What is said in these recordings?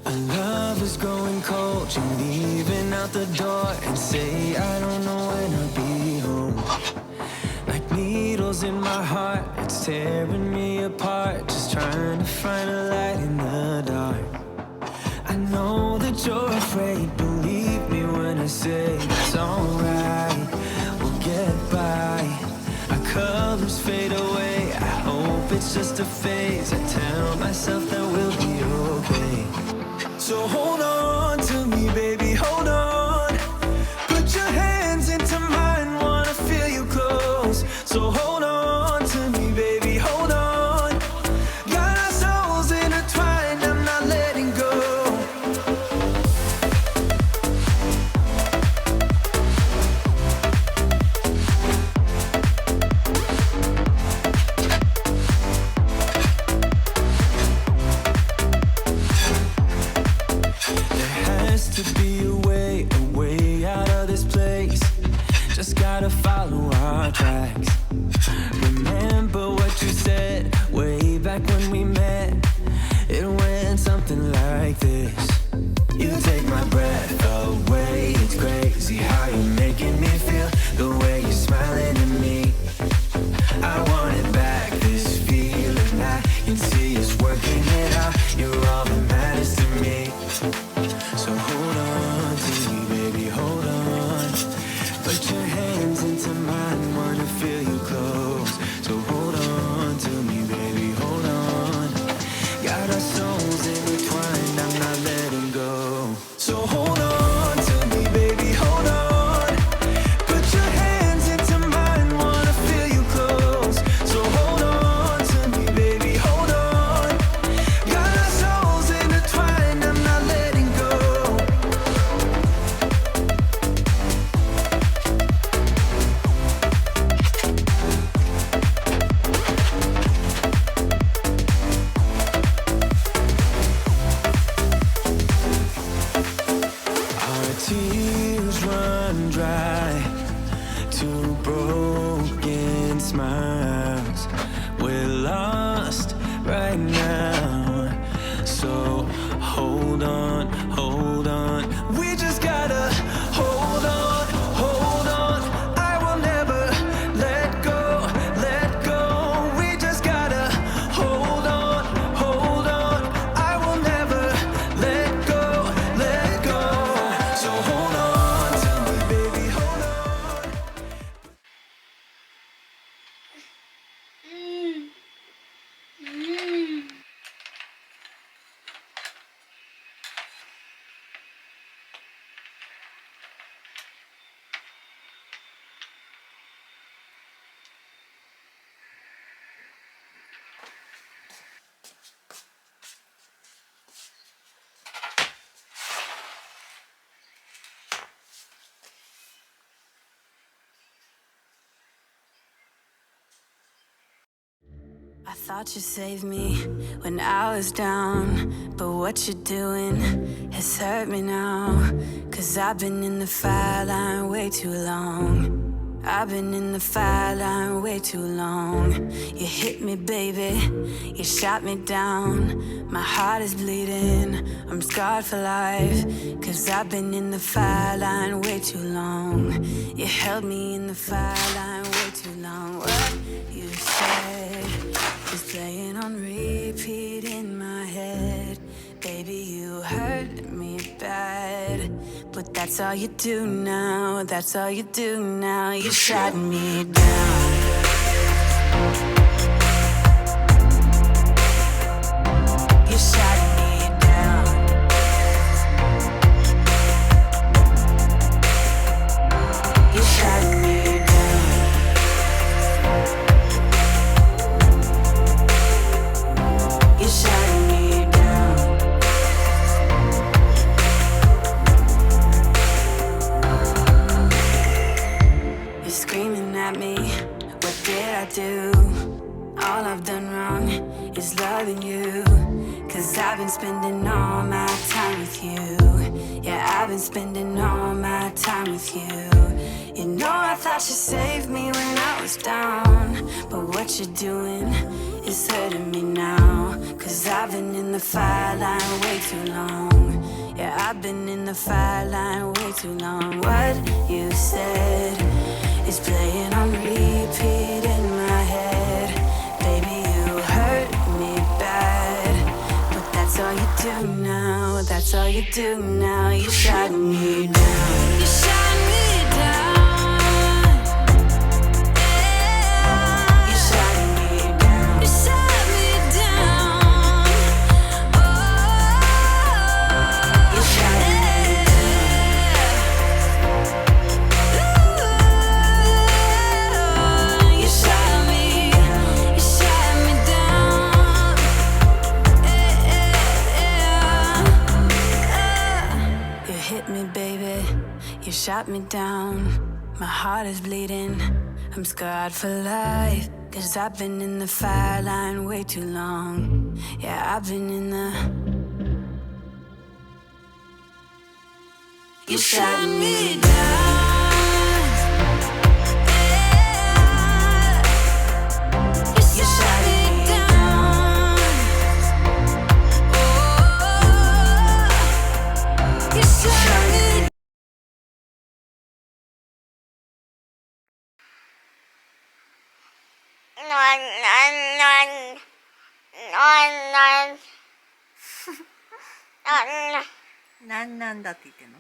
Our love is growing cold. You're leaving out the door and say I don't know when I'll be home. Like needles in my heart, it's tearing me apart. Just trying to find a light in the dark. I know that you're afraid. Believe me when I say it's alright. We'll get by. Our colors fade away. I hope it's just a phase. I tell myself that we'll be okay. So hold on to me, baby, hold on. Put your hands into mine, wanna feel you close. So hold on to me, baby, hold on. Got our souls intertwined, I'm not letting go. To be a way out of this place. Just gotta follow our tracks. Remember what you said way back when we met. It went something like this. You take my breath away. It's crazy how you're making me feel. The way you're smiling at me, I want it back. This feeling I can see is working it out. You're all that matters to me. So hold on to me, baby, hold on. Put your hands into mine, wanna feel you close. So hold on to me, baby, hold on. Got our souls intertwined, I'm not letting go. So hold on to me, baby, hold on. Put your hands into mine, wanna feel you close. So hold on to me, baby, hold on. Got our souls intertwined, I'm not letting go. Our tears run dry, two broken smiles. We're lost right now, so hold on, hold on. We just gotta hold on, hold on. I will never let go, let go. We just gotta hold on, hold on. I will never let go, let go. So hold on to me, baby, hold on. I thought you saved me when I was down, but what you're doing has hurt me now. 'Cause I've been in the fire line way too long. I've been in the fire line way too long. You hit me, baby, you shot me down. My heart is bleeding, I'm scarred for life. 'Cause I've been in the fire line way too long. You held me in the fire line way too long. What you said is playing on repeat in my head. Baby, you hurt me bad, but that's all you do now. That's all you do now. You shot me down. You shot me down. You shot me down. You shot me down. You're screaming at me, what did I do? All I've done wrong is loving you. 'Cause I've been spending all my time with you. Yeah, I've been spending all my time with you. You know I thought you saved me when I was down, but what you're doing is hurting me now. 'Cause I've been in the fire line way too long. Yeah, I've been in the fire line way too long. What you said is playing on repeat in my head. Baby, you hurt me bad, but that's all you do now. That's all you do now. You shut me down. You shut me down. You shut me down. You shut me down. Oh, you shut me down. You shut me. You shut me down. You hit me, baby. You shot me down. My heart is bleeding. I'm scarred for life. Cause I've been in the fire line way too long. Yeah, I've been in the. You shut me down. You shut me down. Oh, you shut me down.なんだって言ってんの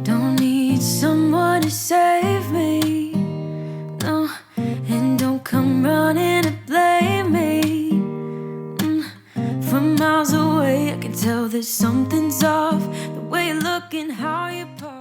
？Don't need someone to save me, no, and don't come running to blame me. From miles away, I can tell that something's off. The way you look and how you pose.